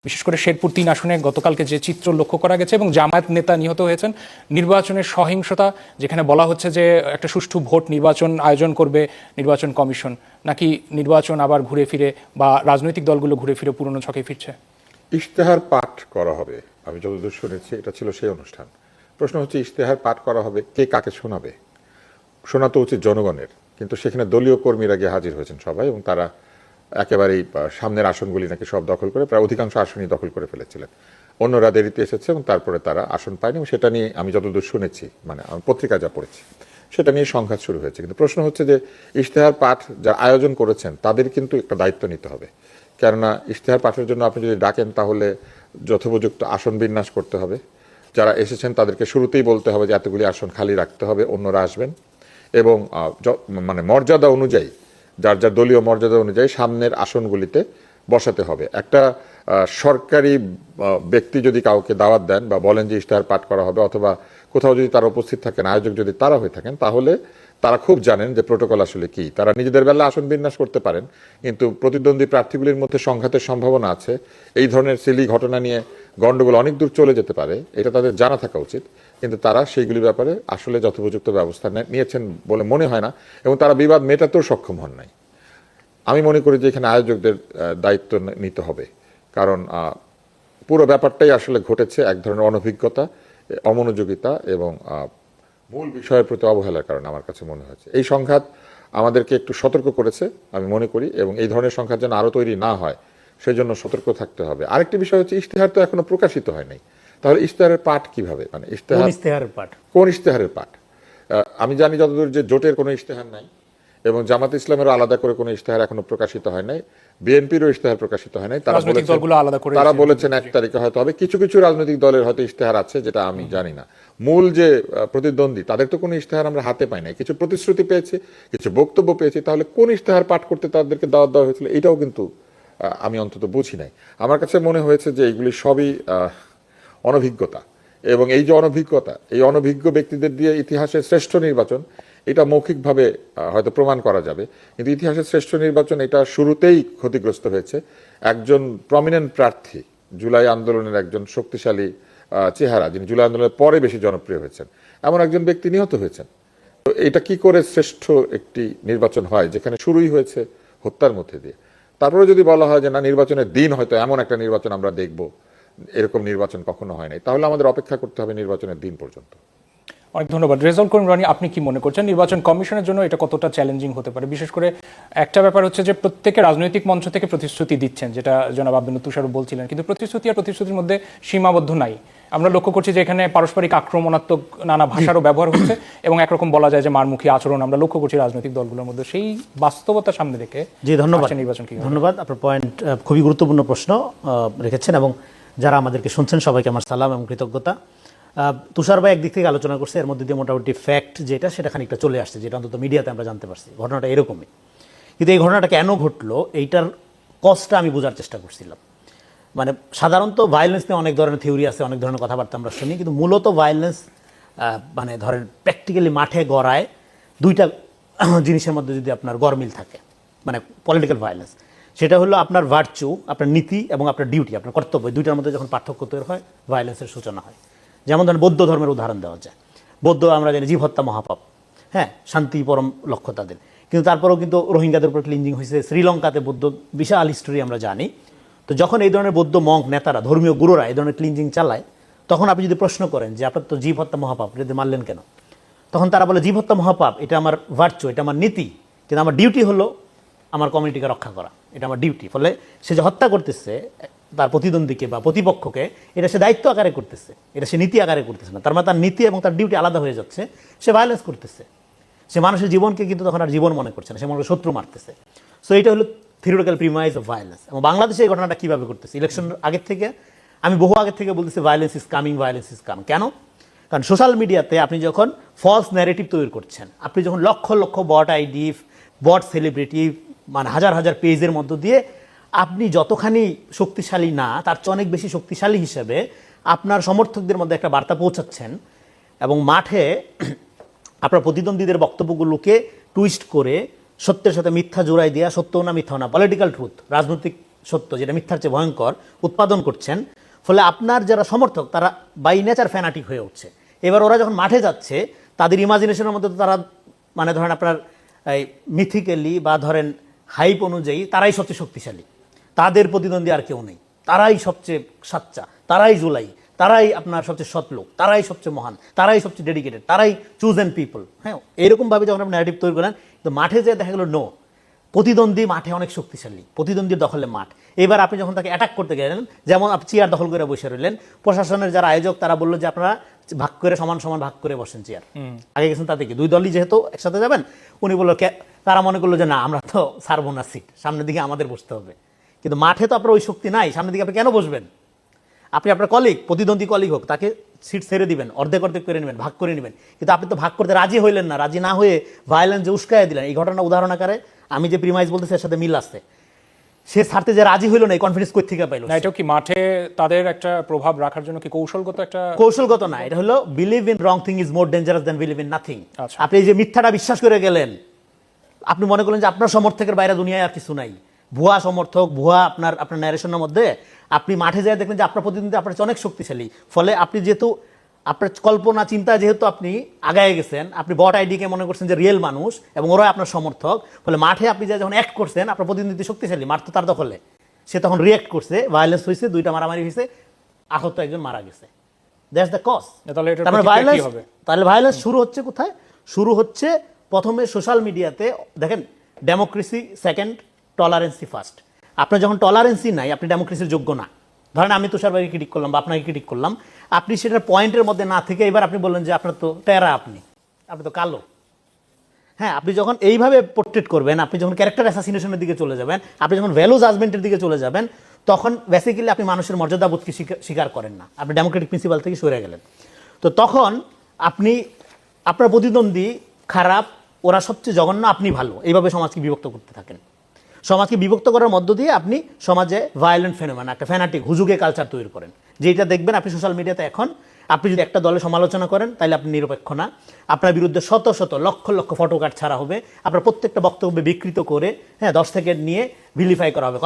বিশেষ করে শেরপুর 3 আসনে গতকালকে যে চিত্র লক্ষ্য করা গেছে এবং জামায়াত নেতা নিহত হয়েছেন, নির্বাচনের সহিংসতা, যেখানে বলা হচ্ছে যে একটা সুষ্ঠু ভোট নির্বাচন আয়োজন করবে নির্বাচন কমিশন, নাকি নির্বাচন আবার ঘুরে ফিরে বা রাজনৈতিক দলগুলো ঘুরে ফিরে পুরনো ছকে ফিরছে? ইশতেহার পাঠ করা হবে, আমি যতদূর শুনেছি এটা ছিল সেই অনুষ্ঠান। প্রশ্ন হচ্ছে ইশতেহার পাঠ করা হবে, কে কাকে শোনাবে? শোনা তো উচিত জনগণের, কিন্তু সেখানে দলীয় কর্মীরা গিয়ে হাজির হয়েছেন সবাই, এবং তারা একেবারেই সামনের আসনগুলি নাকি সব দখল করে, প্রায় অধিকাংশ আসনই দখল করে ফেলেছিলেন। অন্যরা দেরিতে এসেছে এবং তারপরে তারা আসন পায়নি, এবং সেটা নিয়ে আমি যতদূর শুনেছি, মানে আমি পত্রিকা যা পড়েছি, সেটা নিয়ে সংঘাত শুরু হয়েছে। কিন্তু প্রশ্ন হচ্ছে যে ইশতেহার পাঠ যারা আয়োজন করেছেন তাদের কিন্তু একটা দায়িত্ব নিতে হবে। কেননা ইশতেহার পাঠের জন্য আপনি যদি ডাকেন তাহলে যথোপযুক্ত আসন বিন্যাস করতে হবে। যারা এসেছেন তাদেরকে শুরুতেই বলতে হবে যে এতগুলি আসন খালি রাখতে হবে, অন্যরা আসবেন, এবং মানে মর্যাদা অনুযায়ী, যার যার দলীয় মর্যাদা অনুযায়ী সামনের আসনগুলিতে বসাতে হবে। একটা সরকারি ব্যক্তি যদি কাউকে দাওয়াত দেন বা বলেন যে ইশতেহার পাঠ করা হবে, অথবা কোথাও যদি তারা উপস্থিত থাকেন, আয়োজক যদি তারা হয়ে থাকেন, তাহলে তারা খুব জানেন যে প্রোটোকল আসলে কি। তারা নিজেদের বেলা আসন বিন্যাস করতে পারেন, কিন্তু প্রতিদ্বন্দ্বী প্রার্থীগুলির মধ্যে সংঘাতের সম্ভাবনা আছে, এই ধরনের সিলি ঘটনা নিয়ে গণ্ডগোল অনেক দূর চলে যেতে পারে, এটা তাদের জানা থাকা উচিত। কিন্তু তারা সেইগুলির ব্যাপারে আসলে যথোপযুক্ত ব্যবস্থা নিয়েছেন বলে মনে হয় না, এবং তারা বিবাদ মেটাতেও সক্ষম হন নাই। আমি মনে করি যে এখানে আয়োজকদের দায়িত্ব নিতে হবে, কারণ পুরো ব্যাপারটাই আসলে ঘটেছে এক ধরনের অনভিজ্ঞতা, অমনোযোগিতা এবং মূল বিষয়ের প্রতি অবহেলার কারণে আমার কাছে মনে হয়েছে। এই সংঘাত আমাদেরকে একটু সতর্ক করেছে আমি মনে করি, এবং এই ধরনের সংঘাত যেন আরও তৈরি না হয় সেই জন্য সতর্ক থাকতে হবে। আরেকটি বিষয় হচ্ছে ইশতেহার তো এখনো প্রকাশিত হয় নাই, তাহলে ইশতেহারের পাঠ কিভাবে? মানে ইশতেহারের পাঠ, কোন ইশতেহারের পাঠ? আমি জানি যতদূর যে জোটের কোনো ইশতেহার নাই, এবং জামাত ইসলামেরও আলাদা করে কোনো ইশতেহার এখনো প্রকাশিত হয় নাই, বিএনপিরও ইশতেহার প্রকাশিত হয় নাই। তারা বলেছেন 1 তারিখে হয়তো হবে। কিছু কিছু রাজনৈতিক দলের হয়তো ইশতেহার আছে, যেটা আমি জানি না। মূল যে প্রতিদ্বন্দ্বী তাদের তো কোনো ইশতেহার আমরা হাতে পাই নাই, কিছু প্রতিশ্রুতি পেয়েছি, কিছু বক্তব্য পেয়েছি, তাহলে কোন ইশতেহার পাঠ করতে তাদেরকে দাওয়াত দেওয়া হয়েছিল এটাও কিন্তু আমি অন্তত বুঝি নাই। আমার কাছে মনে হয়েছে যে এইগুলি সবই অনভিজ্ঞতা, এবং এই যে অনভিজ্ঞতা, এই অনভিজ্ঞ ব্যক্তিদের দিয়ে ইতিহাসের শ্রেষ্ঠ নির্বাচন, এটা মৌখিকভাবে হয়তো প্রমাণ করা যাবে, কিন্তু ইতিহাসের শ্রেষ্ঠ নির্বাচন এটা শুরুতেই ক্ষতিগ্রস্ত হয়েছে। একজন প্রমিনেন্ট প্রার্থী, জুলাই আন্দোলনের একজন শক্তিশালী চেহারা, যিনি জুলাই আন্দোলনের পরে বেশি জনপ্রিয় হয়েছেন, এমন একজন ব্যক্তি নিহত হয়েছেন। তো এটা কি করে শ্রেষ্ঠ একটি নির্বাচন হয় যেখানে শুরুই হয়েছে হত্যার মধ্যে দিয়ে? তারপরে যদি বলা হয় যে না, নির্বাচনের দিন হয়তো এমন একটা নির্বাচন আমরা দেখব, এরকম নির্বাচন কখনো হয় নাই, তাহলে আমাদের অপেক্ষা করতে হবে নির্বাচনের দিন পর্যন্ত। অনেক ধন্যবাদ। রেজাউল করিম রনি, আপনি কি মনে করছেন নির্বাচন কমিশনের জন্য এটা কতটা চ্যালেঞ্জিং হতে পারে? বিশেষ করে একটা ব্যাপার হচ্ছে যে প্রত্যেকে রাজনৈতিক মঞ্চ থেকে প্রতিশ্রুতি দিচ্ছেন, যেটা জনাব আব্দুল তুষার বলছিলেন, কিন্তু প্রতিশ্রুতি আর প্রতিশ্রুতির মধ্যে সীমাবদ্ধ নাই। আমরা লক্ষ্য করছি যে এখানে পারস্পরিক আক্রমণাত্মক নানা ভাষারও ব্যবহার হচ্ছে, এবং একরকম বলা যায় যে মারমুখী আচরণ আমরা লক্ষ্য করছি রাজনৈতিক দলগুলোর মধ্যে। সেই বাস্তবতা সামনে রেখে ধন্যবাদ নির্বাচন কি? ধন্যবাদ, আপনার পয়েন্ট খুবই গুরুত্বপূর্ণ প্রশ্ন রেখেছেন, এবং যারা আমাদেরকে শুনছেন সবাইকে আমার সালাম এবং কৃতজ্ঞতা। তুষার ভাই একদিক থেকে আলোচনা করছে, এর মধ্যে দিয়ে মোটামুটি ফ্যাক্ট যেটা সেটা খানিকটা চলে আসছে, যেটা অন্তত মিডিয়াতে আমরা জানতে পারছি ঘটনাটা এরকমই। কিন্তু এই ঘটনাটা কেন ঘটলো এইটার কজটা আমি বোঝার চেষ্টা করছিলাম। মানে সাধারণত ভায়োলেন্স নিয়ে অনেক ধরনের থিওরি আছে, অনেক ধরনের কথাবার্তা আমরা শুনি, কিন্তু মূলত ভায়োলেন্স মানে ধরেন প্র্যাকটিক্যালি মাঠে গড়ায় দুইটা জিনিসের মধ্যে যদি আপনার গরমিল থাকে, মানে পলিটিক্যাল ভায়োলেন্স, সেটা হলো আপনার ভার্চু, আপনার নীতি এবং আপনার ডিউটি, আপনার কর্তব্য, দুইটার মধ্যে যখন পার্থক্য তৈরি হয় ভায়োলেন্সের সূচনা হয়। যেমন ধরেন বৌদ্ধ ধর্মের উদাহরণ দেওয়া যায়। বৌদ্ধ আমরা জানি জীব হত্যা মহাপাপ, হ্যাঁ, শান্তি পরম লক্ষ্য তাদের, কিন্তু তারপরেও কিন্তু রোহিঙ্গাদের উপর ক্লিনজিং হয়েছে। শ্রীলঙ্কাতে বৌদ্ধ বিশাল হিস্টোরি আমরা জানি। তো যখন এই ধরনের বৌদ্ধ মঙ্ক নেতারা, ধর্মীয় গুরুরা এই ধরনের ক্লিনজিং চালায়, তখন আপনি যদি প্রশ্ন করেন যে আপনার তো জীব হত্যা মহাপাপ, যদি মারলেন কেন, তখন তারা বলে জীব হত্যা মহাপাপ, এটা আমার ভার্চু, এটা আমার নীতি, কিন্তু আমার ডিউটি হলো আমার কমিউনিটিকে রক্ষা করা, এটা আমার ডিউটি। ফলে সে যে হত্যা করতেছে তার প্রতিদ্বন্দ্বীকে বা প্রতিপক্ষকে, এটা সে দায়িত্ব আকারে করতেছে, এটা সে নীতি আকারে করতেছে না। তার মানে তার নীতি এবং তার ডিউটি আলাদা হয়ে যাচ্ছে, সে ভায়োলেন্স করতেছে, সে মানুষের জীবনকে কিন্তু তখন আর জীবন মনে করছে না, সে মানুষের শত্রু মারতেছে। সো এটা হলো থিওরিটিক্যাল প্রিমাইজ অফ ভায়োলেন্স। এবং বাংলাদেশে এই ঘটনাটা কীভাবে করতেছে, ইলেকশনের আগের থেকে, আমি বহু আগের থেকে বলতেছি violence is coming, violence is coming. কেন? কারণ সোশ্যাল মিডিয়াতে আপনি যখন ফলস ন্যারেটিভ তৈরি করছেন, আপনি যখন লক্ষ লক্ষ বট আইডি, বট সেলিব্রিটি, মানে হাজার হাজার পেজের মধ্য দিয়ে আপনি যতখানি শক্তিশালী না তার চেয়ে অনেক বেশি শক্তিশালী হিসেবে আপনার সমর্থকদের মধ্যে একটা বার্তা পৌঁছাচ্ছেন, এবং মাঠে আপনার প্রতিদ্বন্দ্বীদের বক্তব্যগুলোকে টুইস্ট করে সত্যের সাথে মিথ্যা জোড়াই দেওয়া, সত্য না মিথ্যা না, পলিটিক্যাল ট্রুথ, রাজনৈতিক সত্য, যেটা মিথ্যার চেয়ে ভয়ঙ্কর উৎপাদন করছেন, ফলে আপনার যারা সমর্থক তারা বাই নেচার ফ্যানাটিক হয়ে উঠছে। এবার ওরা যখন মাঠে যাচ্ছে তাদের ইমাজিনেশনের মধ্যে তো তারা মানে ধরেন আপনার এই মিথিক্যালি বা ধরেন হাইপ অনুযায়ী তারাই সবচেয়ে শক্তিশালী, তাদের প্রতিদ্বন্দ্বী আর কেউ নেই, তারাই সবচেয়ে সাচ্চা, তারাই জুলাই, তারাই আপনার সবচেয়ে সৎ লোক, তারাই সবচেয়ে মহান, তারাই সবচেয়ে ডেডিকেটেড, তারাই চুজেন পিপল। হ্যাঁ, এরকমভাবে যখন আপনি ন্যারেটিভ তৈরি করেন, তো মাঠে যেয়ে দেখা গেল নো, প্রতিদ্বন্দ্বী মাঠে অনেক শক্তিশালী, প্রতিদ্বন্দ্বীর দখলে মাঠ। এবার আপনি যখন তাকে অ্যাটাক করতে গেলেন, যেমন আপনি চেয়ার দখল করে বসে রইলেন, প্রশাসনের যারা আয়োজক তারা বললো যে আপনারা ভাগ করে সমান সমান ভাগ করে বসেন চেয়ার। আগে গেছেন তাতে কি দুই দলই যেহেতু একসাথে যাবেন, উনি বললো তারা মনে করলো যে না আমরা তো ছাড়বো না সিট, সামনের দিকে আমাদের বসতে হবে। কিন্তু মাঠে তো আপনার ওই শক্তি নাই, সামনের দিকে আপনি কেন বসবেন? আপনি আপনার কলিগ, প্রতিদ্বন্দ্বী কলিগ হোক, তাকে সিট ছেড়ে দিবেন, অর্ধেক অর্ধেক করে নেবেন, ভাগ করে নেবেন। কিন্তু আপনি তো ভাগ করতে রাজি হইলেন না, রাজি না হয়ে ভায়োলেন্স যে উস্কায় দিলেন। এই ঘটনা উদাহরণ আকারে আমি যে প্রিমাইজ বলতেছি এর সাথে মিল আছে। সে ছাড়তে যে রাজি হইল না, এই কনফিডেন্স কই থেকে পাইল? না, এটাও কি মাঠে তাদের একটা প্রভাব রাখার জন্য কি কৌশলগত একটা? কৌশলগত না, এটা হলো believe in wrong thing is more dangerous than believe in nothing. আচ্ছা। আপনি এই যে মিথ্যাটা বিশ্বাস করে গেলেন, আপনি মনে করলেন যে আপনার সমর্থকের বাইরে দুনিয়ায় আর কিছু নাই, ভুয়া সমর্থক, ভুয়া আপনার ন্যারেশনের মধ্যে আপনি মাঠে যেয়ে দেখলেন যে আপনার প্রতিদ্বন্দ্বী আপনার চেয়ে অনেক শক্তিশালী। ফলে আপনি যেহেতু আপনার কল্পনা চিন্তা যেহেতু আপনি আগায় গেছেন, আপনি বট আইডিকে মনে করছেন যে রিয়েল মানুষ এবং ওরা আপনার সমর্থক, ফলে মাঠে আপনি যখন অ্যাক্ট করছেন আপনার প্রতিদ্বন্দ্বী শক্তিশালী, মাঠ তো তার দখলে, সে তখন রিয়েক্ট করছে, ভায়োলেন্স হয়েছে, দুইটা মারামারি হয়েছে, আহত একজন মারা গেছে। That's the cause. তাহলে এটার তারপরে প্রতিক্রিয়া কি ভায়োলেন্স, হবে? তাহলে ভায়োলেন্স শুরু হচ্ছে কোথায়? শুরু হচ্ছে প্রথমে সোশ্যাল মিডিয়াতে। দেখেন, ডেমোক্রেসি সেকেন্ড, টলারেন্সি ফার্স্ট। আপনার যখন টলারেন্সি নাই, আপনি ডেমোক্রেসির যোগ্য না। ধরেন আমি তুষার ভাইকে ক্রিটিক করলাম বা আপনাকে ক্রিটিক করলাম, আপনি সেটার পয়েন্টের মধ্যে না থেকে এবার আপনি বললেন যে আপনার তো টেরা, আপনি তো কালো। হ্যাঁ, আপনি যখন এইভাবে পোর্ট্রেট করবেন, আপনি যখন ক্যারেক্টার অ্যাসাসিনেশনের দিকে চলে যাবেন, আপনি যখন ভ্যালু জাজমেন্টের দিকে চলে যাবেন, তখন বেসিক্যালি আপনি মানুষের মর্যাদাবোধকে স্বীকার করেন না, আপনি ডেমোক্রেটিক প্রিন্সিপাল থেকে সরে গেলেন। তো তখন আপনি আপনার প্রতিদ্বন্দ্বী খারাপ, ওরা সবচেয়ে জঘন্য, আপনি ভালো, এইভাবে সমাজকে বিভক্ত করতে থাকেন। সমাজকে বিভক্ত করার মধ্য দিয়ে আপনি সমাজে ভায়োলেন্ট ফেনোমেন, একটা ফ্যানাটিক হুজুগে কালচার তৈরি করেন। যেটা দেখবেন আপনি সোশ্যাল মিডিয়াতে এখন, আপনি যদি একটা দলের সমালোচনা করেন তাহলে আপনি নিরপেক্ষ না, আপনার বিরুদ্ধে শত শত লক্ষ লক্ষ ফটোকার্ড ছাড়া হবে, আপনার প্রত্যেকটা বক্তব্যে বিকৃত করে 10 সেকেন্ড নিয়ে ভিলিফাই করা হবে।